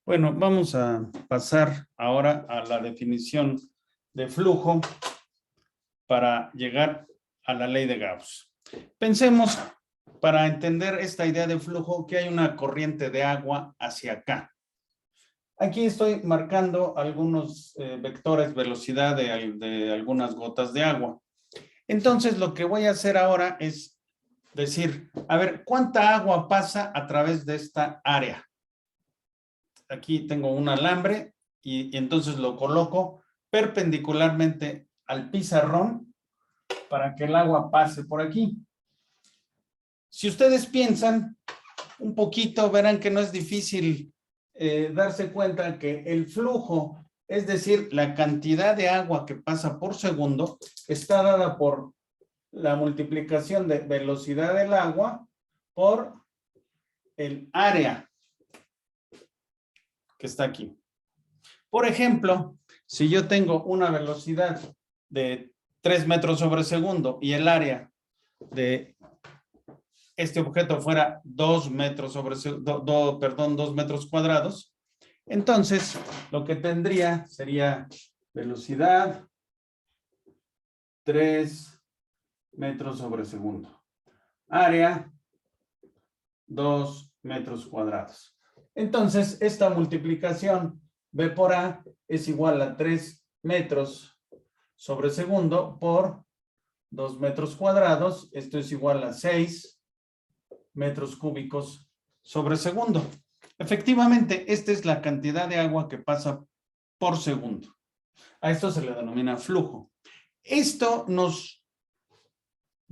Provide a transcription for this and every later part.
Bueno, vamos a pasar ahora a la definición de flujo para llegar a la ley de Gauss. Pensemos, para entender esta idea de flujo, que hay una corriente de agua hacia acá. Aquí estoy marcando algunos vectores, velocidad de algunas gotas de agua. Entonces, lo que voy a hacer ahora es decir, a ver, ¿cuánta agua pasa a través de esta área? Aquí tengo un alambre y entonces lo coloco perpendicularmente al pizarrón para que el agua pase por aquí. Si ustedes piensan un poquito, verán que no es difícil darse cuenta que el flujo, es decir, la cantidad de agua que pasa por segundo, está dada por la multiplicación de velocidad del agua por el área que está aquí. Por ejemplo, si yo tengo una velocidad de 3 metros sobre segundo y el área de este objeto fuera 2 metros sobre segundo, perdón, 2 metros cuadrados, entonces lo que tendría sería velocidad 3 metros sobre segundo. Área 2 metros cuadrados. Entonces, esta multiplicación B por A es igual a 3 metros sobre segundo por 2 metros cuadrados. Esto es igual a 6 metros cúbicos sobre segundo. Efectivamente, esta es la cantidad de agua que pasa por segundo. A esto se le denomina flujo. Esto nos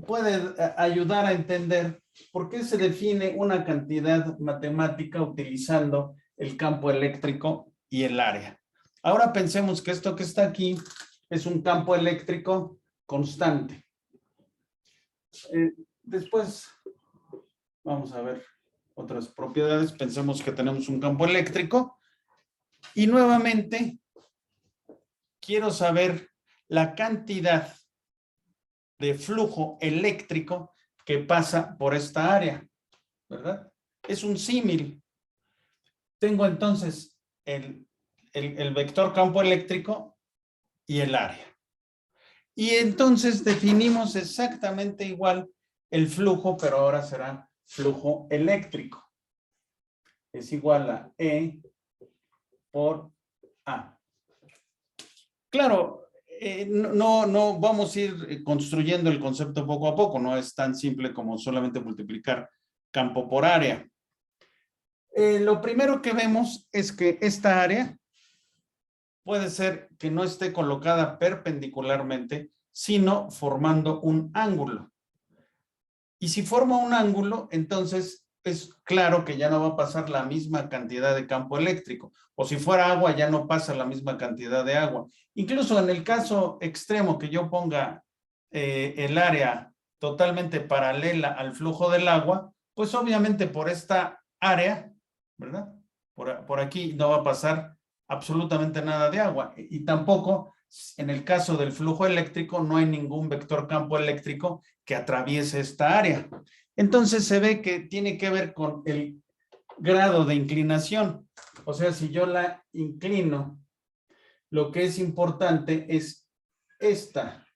puede ayudar a entender por qué se define una cantidad matemática utilizando el campo eléctrico y el área. Ahora pensemos que esto que está aquí es un campo eléctrico constante. Después vamos a ver otras propiedades. Pensemos que tenemos un campo eléctrico y nuevamente quiero saber la cantidad de flujo eléctrico que pasa por esta área, ¿verdad? Es un símil. Tengo entonces el vector campo eléctrico y el área. Y entonces definimos exactamente igual el flujo, pero ahora será flujo eléctrico. Es igual a E por A. Claro, no vamos a ir construyendo el concepto poco a poco, no es tan simple como solamente multiplicar campo por área. Lo primero que vemos es que esta área puede ser que no esté colocada perpendicularmente, sino formando un ángulo. Y si forma un ángulo, entonces es claro que ya no va a pasar la misma cantidad de campo eléctrico. O si fuera agua, ya no pasa la misma cantidad de agua. Incluso en el caso extremo que yo ponga el área totalmente paralela al flujo del agua, pues obviamente por esta área, ¿verdad? Por aquí no va a pasar absolutamente nada de agua. Y tampoco, en el caso del flujo eléctrico, no hay ningún vector campo eléctrico que atraviese esta área. Entonces se ve que tiene que ver con el grado de inclinación. O sea, si yo la inclino, lo que es importante es esta,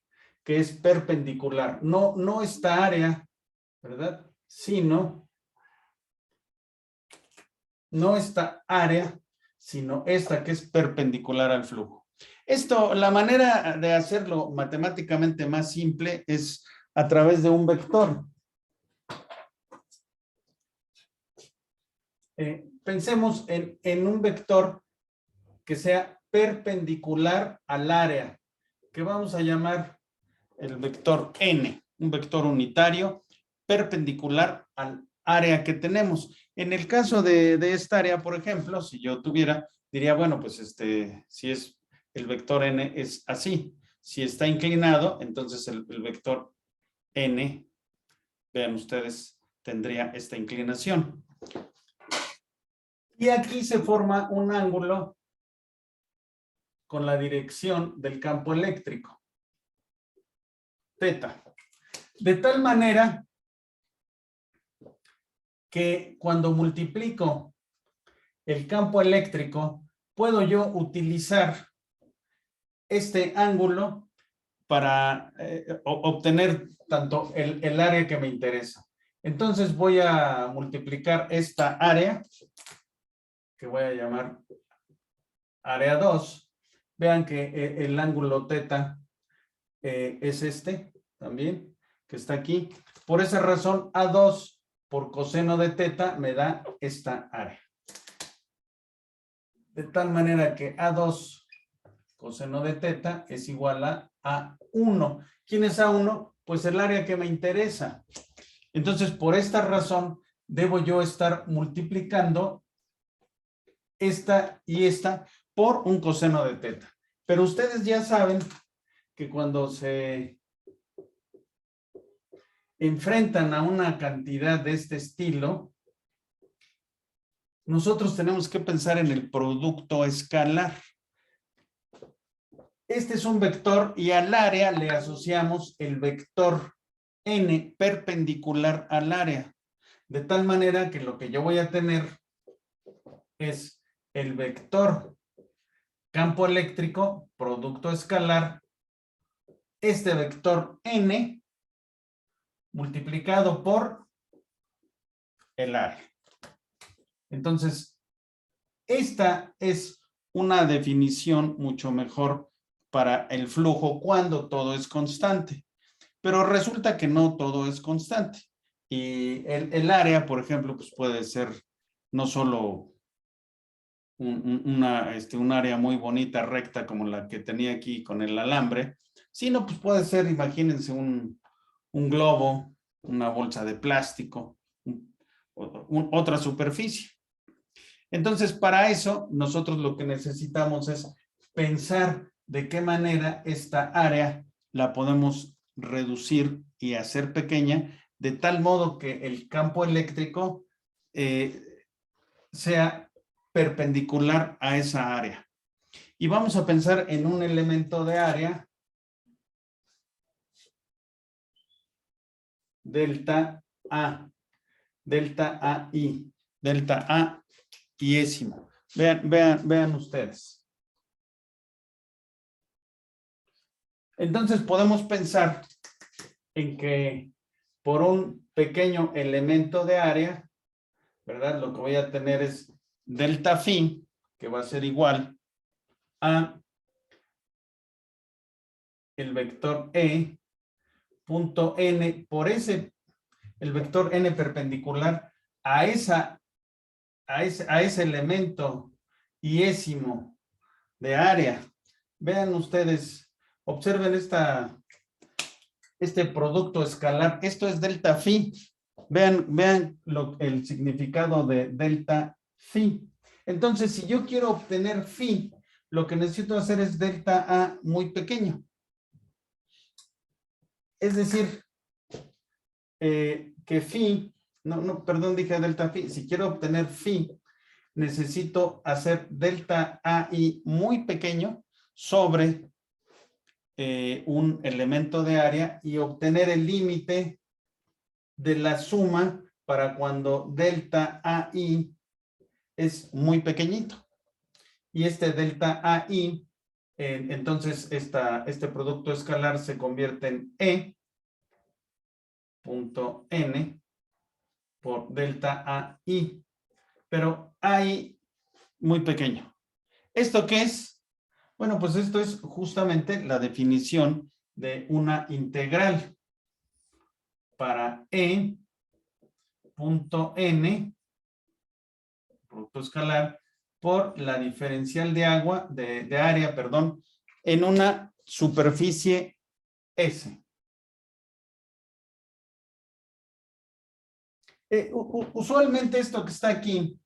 que es perpendicular. No esta área, ¿verdad? Sino, no esta área, sino esta que es perpendicular al flujo. Esto, la manera de hacerlo matemáticamente más simple es a través de un vector. Pensemos en un vector que sea perpendicular al área, que vamos a llamar el vector n, un vector unitario perpendicular al área que tenemos. En el caso de esta área, por ejemplo, si yo tuviera, diría, bueno, pues si es el vector n es así. Si está inclinado, entonces el vector n, vean ustedes, tendría esta inclinación. Y aquí se forma un ángulo con la dirección del campo eléctrico, θ. De tal manera que cuando multiplico el campo eléctrico, puedo yo utilizar este ángulo para obtener tanto el área que me interesa. Entonces voy a multiplicar esta área, que voy a llamar área 2. Vean que el ángulo teta es este también, que está aquí. Por esa razón, A2 por coseno de teta me da esta área. De tal manera que A2 coseno de teta es igual a A1. ¿Quién es A1? Pues el área que me interesa. Entonces, por esta razón, debo yo estar multiplicando esta y esta por un coseno de teta. Pero ustedes ya saben que cuando se enfrentan a una cantidad de este estilo, nosotros tenemos que pensar en el producto escalar. Este es un vector y al área le asociamos el vector n perpendicular al área. De tal manera que lo que yo voy a tener es el vector campo eléctrico, producto escalar, este vector n multiplicado por el área. Entonces, esta es una definición mucho mejor para el flujo cuando todo es constante. Pero resulta que no todo es constante. Y el área, por ejemplo, pues puede ser no solo un área muy bonita, recta, como la que tenía aquí con el alambre, sino pues puede ser, imagínense, un globo, una bolsa de plástico, otra superficie. Entonces, para eso, nosotros lo que necesitamos es pensar de qué manera esta área la podemos reducir y hacer pequeña, de tal modo que el campo eléctrico sea perpendicular a esa área. Y vamos a pensar en un elemento de área, delta A, delta AI, delta A iésimo. Vean ustedes. Entonces podemos pensar en que por un pequeño elemento de área, ¿verdad? Lo que voy a tener es delta phi, que va a ser igual a el vector E punto n por el vector n perpendicular a ese elemento iésimo de área. Vean ustedes, observen este producto escalar. Esto es delta phi. Vean el significado de delta phi. Entonces, si yo quiero obtener phi, lo que necesito hacer es delta A muy pequeño. Es decir, que phi, perdón, dije delta phi. Si quiero obtener phi, necesito hacer delta AI muy pequeño sobre un elemento de área y obtener el límite de la suma para cuando delta AI es muy pequeñito. Y este delta AI, entonces este producto escalar se convierte en E punto N por delta AI, pero AI muy pequeño. ¿Esto qué es? Bueno, pues esto es justamente la definición de una integral para E punto N, producto escalar, por la diferencial de agua, de área, perdón, en una superficie S. Usualmente esto que está aquí,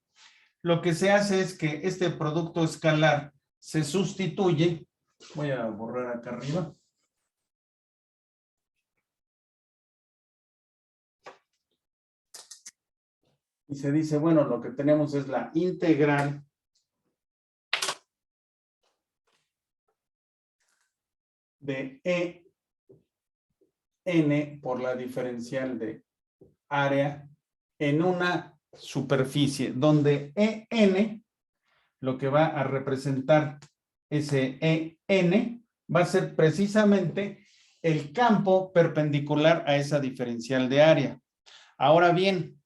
lo que se hace es que este producto escalar se sustituye. Voy a borrar acá arriba. Y se dice, bueno, lo que tenemos es la integral de EN por la diferencial de área en una superficie donde EN lo que va a representar ese EN va a ser precisamente el campo perpendicular a esa diferencial de área. Ahora bien,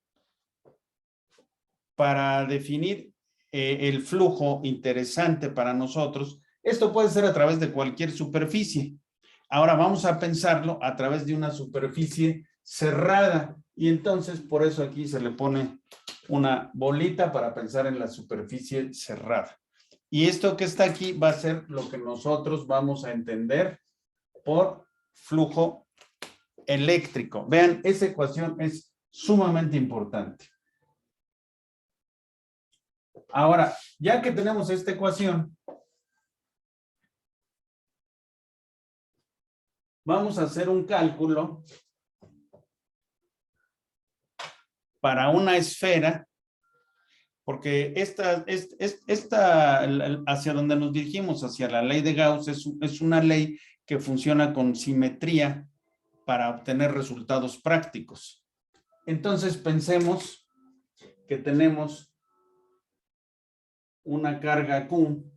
para definir el flujo interesante para nosotros, esto puede ser a través de cualquier superficie. Ahora vamos a pensarlo a través de una superficie cerrada y entonces por eso aquí se le pone una bolita para pensar en la superficie cerrada. Y esto que está aquí va a ser lo que nosotros vamos a entender por flujo eléctrico. Vean, esa ecuación es sumamente importante. Ahora, ya que tenemos esta ecuación, vamos a hacer un cálculo para una esfera, porque esta hacia donde nos dirigimos, hacia la ley de Gauss, es una ley que funciona con simetría para obtener resultados prácticos. Entonces pensemos que tenemos una carga Q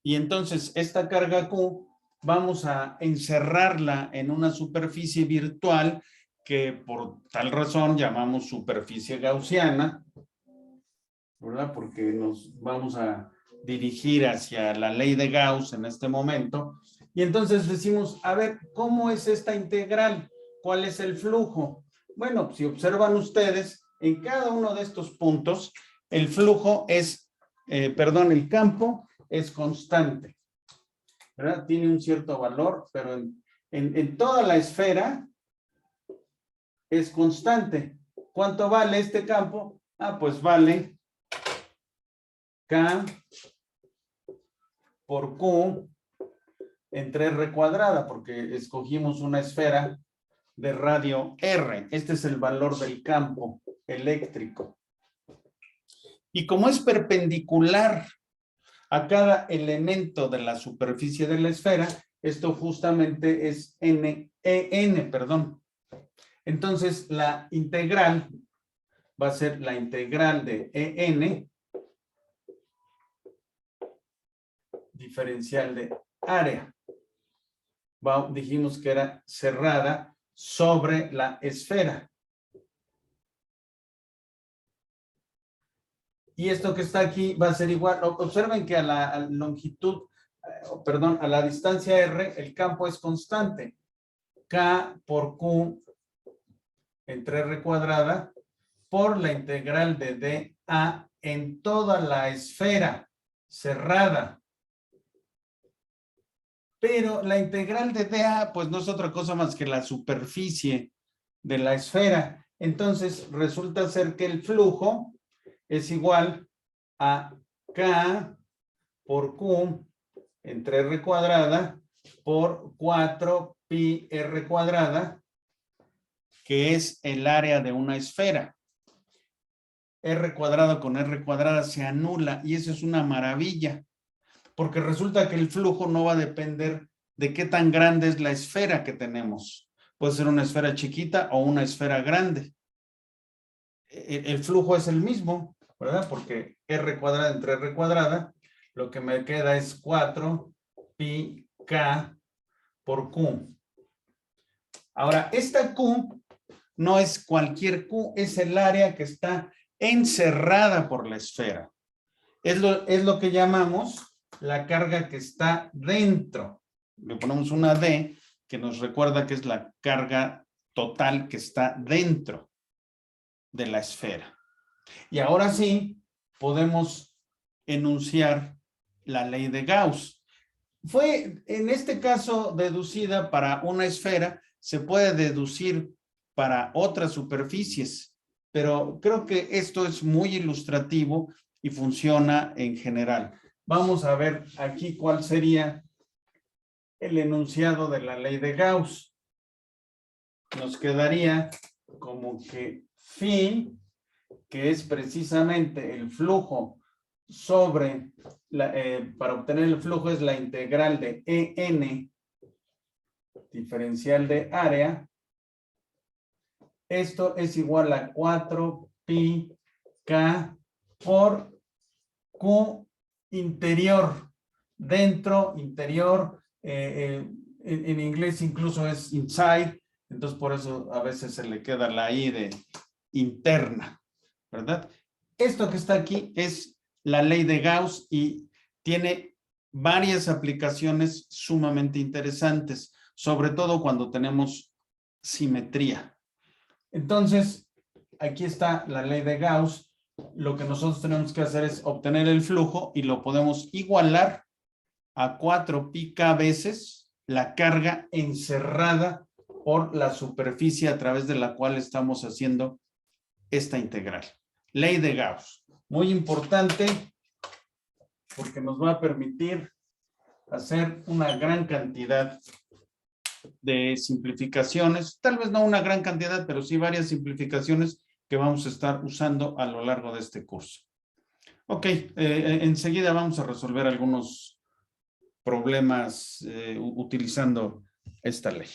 y entonces esta carga Q vamos a encerrarla en una superficie virtual que por tal razón llamamos superficie gaussiana, ¿verdad? Porque nos vamos a dirigir hacia la ley de Gauss en este momento. Y entonces decimos, a ver, ¿cómo es esta integral? ¿Cuál es el flujo? Bueno, si observan ustedes, en cada uno de estos puntos, el flujo es, el campo es constante, ¿verdad? Tiene un cierto valor, pero en toda la esfera es constante. ¿Cuánto vale este campo? Ah, pues vale K por Q entre R cuadrada, porque escogimos una esfera de radio R. Este es el valor del campo eléctrico. Y como es perpendicular a cada elemento de la superficie de la esfera, esto justamente es EN, perdón. Entonces, la integral va a ser la integral de EN diferencial de área. Dijimos que era cerrada sobre la esfera. Y esto que está aquí va a ser igual. Observen que a la longitud, perdón, a la distancia R, el campo es constante. K por Q entre R cuadrada por la integral de dA en toda la esfera cerrada. Pero la integral de dA, pues no es otra cosa más que la superficie de la esfera. Entonces, resulta ser que el flujo es igual a K por Q entre R cuadrada por 4 pi R cuadrada, que es el área de una esfera. R cuadrado con R cuadrada se anula y eso es una maravilla, porque resulta que el flujo no va a depender de qué tan grande es la esfera que tenemos. Puede ser una esfera chiquita o una esfera grande. El flujo es el mismo, ¿verdad? Porque R cuadrada entre R cuadrada, lo que me queda es 4 pi K por Q. Ahora, esta Q no es cualquier Q, es el área que está encerrada por la esfera. Es lo que llamamos la carga que está dentro. Le ponemos una D que nos recuerda que es la carga total que está dentro de la esfera. Y ahora sí, podemos enunciar la ley de Gauss. Fue en este caso deducida para una esfera, se puede deducir para otras superficies, pero creo que esto es muy ilustrativo y funciona en general. Vamos a ver aquí cuál sería el enunciado de la ley de Gauss. Nos quedaría como que phi, que es precisamente el flujo sobre, para obtener el flujo es la integral de EN diferencial de área. Esto es igual a 4 pi K por Q interior, dentro, interior, en inglés incluso es inside, entonces por eso a veces se le queda la I de interna, ¿verdad? Esto que está aquí es la ley de Gauss y tiene varias aplicaciones sumamente interesantes, sobre todo cuando tenemos simetría. Entonces, aquí está la ley de Gauss. Lo que nosotros tenemos que hacer es obtener el flujo y lo podemos igualar a 4πk veces la carga encerrada por la superficie a través de la cual estamos haciendo esta integral. Ley de Gauss. Muy importante porque nos va a permitir hacer una gran cantidad de simplificaciones, tal vez no una gran cantidad, pero sí varias simplificaciones que vamos a estar usando a lo largo de este curso. Ok, enseguida vamos a resolver algunos problemas utilizando esta ley.